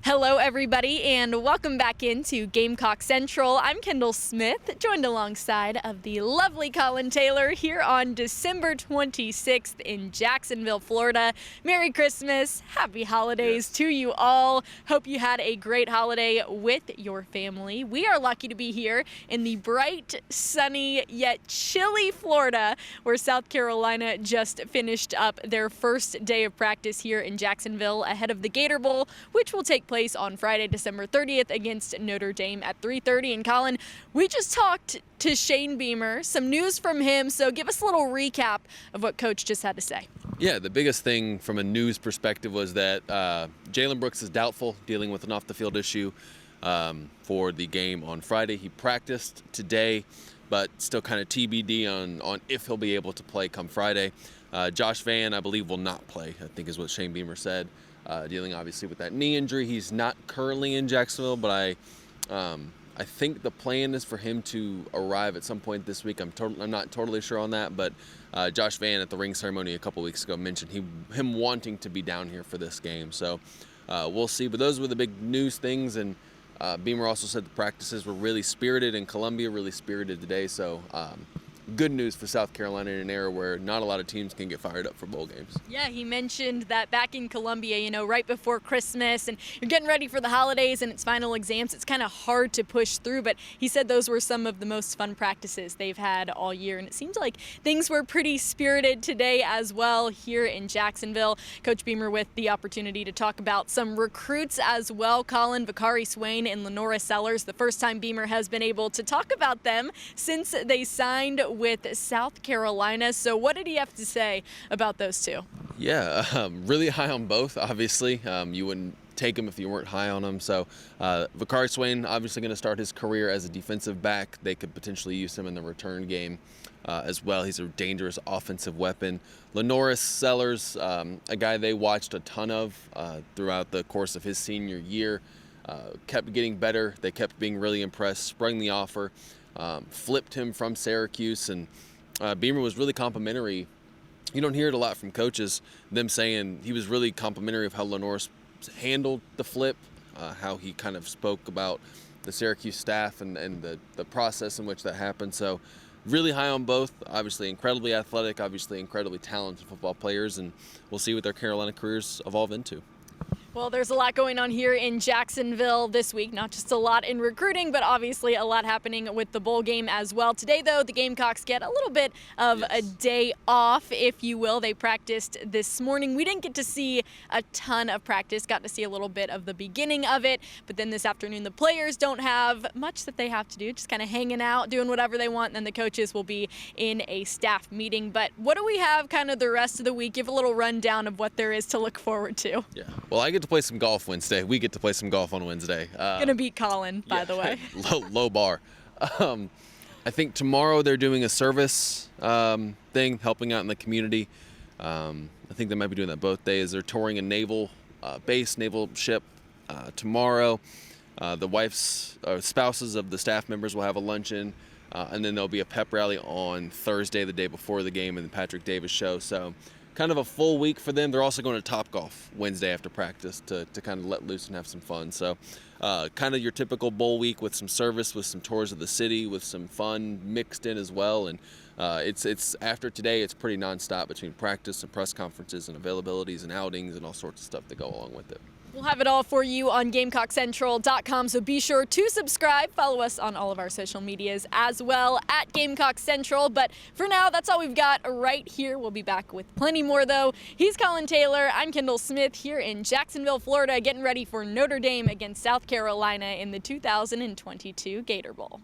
Hello, everybody, and welcome back into Gamecock Central. I'm Kendall Smith, joined alongside of the lovely Collyn Taylor here on December 26th in Jacksonville, Florida. Merry Christmas, happy holidays to you all. Hope you had a great holiday with your family. We are lucky to be here in the bright, sunny, yet chilly Florida, where South Carolina just finished up their first day of practice here in Jacksonville ahead of the Gator Bowl, which will take place on Friday, December 30th against Notre Dame at 3:30. And Collyn, we just talked to Shane Beamer, some news from him, so give us a little recap of what Coach just had to say. Yeah, the biggest thing from a news perspective was that Jalen Brooks is doubtful, dealing with an off-the-field issue for the game on Friday. He practiced today, but still kind of TBD on if he'll be able to play come Friday. Josh Vann, I believe, will not play, I think is what Shane Beamer said. Dealing obviously with that knee injury. He's not currently in Jacksonville, but I think the plan is for him to arrive at some point this week. I'm not totally sure on that, but Josh Vann at the ring ceremony a couple weeks ago mentioned him wanting to be down here for this game. So we'll see. But those were the big news things, and Beamer also said the practices were really spirited, and Columbia really spirited today. So good news for South Carolina in an era where not a lot of teams can get fired up for bowl games. Yeah, he mentioned that back in Columbia, right before Christmas, and you're getting ready for the holidays and its final exams, it's kind of hard to push through, but he said those were some of the most fun practices they've had all year, and it seems like things were pretty spirited today as well here in Jacksonville. Coach Beamer with the opportunity to talk about some recruits as well. Collyn, Vakari Swain, and Lenora Sellers, the first time Beamer has been able to talk about them since they signed with South Carolina. So what did he have to say about those two? Yeah, really high on both, obviously. You wouldn't take him if you weren't high on him. So Vakari Swain obviously going to start his career as a defensive back. They could potentially use him in the return game as well. He's a dangerous offensive weapon. Lenora Sellers, a guy they watched a ton of throughout the course of his senior year, kept getting better. They kept being really impressed, sprung the offer. Flipped him from Syracuse, and Beamer was really complimentary. You don't hear it a lot from coaches, them saying he was really complimentary of how Lenore handled the flip, how he kind of spoke about the Syracuse staff and the process in which that happened. So really high on both. Obviously incredibly athletic, obviously incredibly talented football players, and we'll see what their Carolina careers evolve into. Well, there's a lot going on here in Jacksonville this week, not just a lot in recruiting, but obviously a lot happening with the bowl game as well. Today, though, the Gamecocks get a little bit of a day off, if you will. They practiced this morning. We didn't get to see a ton of practice, got to see a little bit of the beginning of it, but then this afternoon the players don't have much that they have to do, just kind of hanging out, doing whatever they want, and then the coaches will be in a staff meeting. But what do we have kind of the rest of the week? Give a little rundown of what there is to look forward to. Yeah, well, I get to play some golf Wednesday. We get to play some golf on Wednesday. Gonna beat Collyn, by the way. low bar. I think tomorrow they're doing a service thing, helping out in the community. I think they might be doing that both days. They're touring a naval ship tomorrow. The spouses of the staff members will have a luncheon, and then there'll be a pep rally on Thursday, the day before the game, and the Patrick Davis show. So kind of a full week for them. They're also going to Topgolf Wednesday after practice to kind of let loose and have some fun. So kind of your typical bowl week with some service, with some tours of the city, with some fun mixed in as well. And it's after today, it's pretty nonstop between practice and press conferences and availabilities and outings and all sorts of stuff that go along with it. We'll have it all for you on GamecockCentral.com, so be sure to subscribe. Follow us on all of our social medias as well at Gamecock Central. But for now, that's all we've got right here. We'll be back with plenty more, though. He's Collyn Taylor. I'm Kendall Smith here in Jacksonville, Florida, getting ready for Notre Dame against South Carolina in the 2022 Gator Bowl.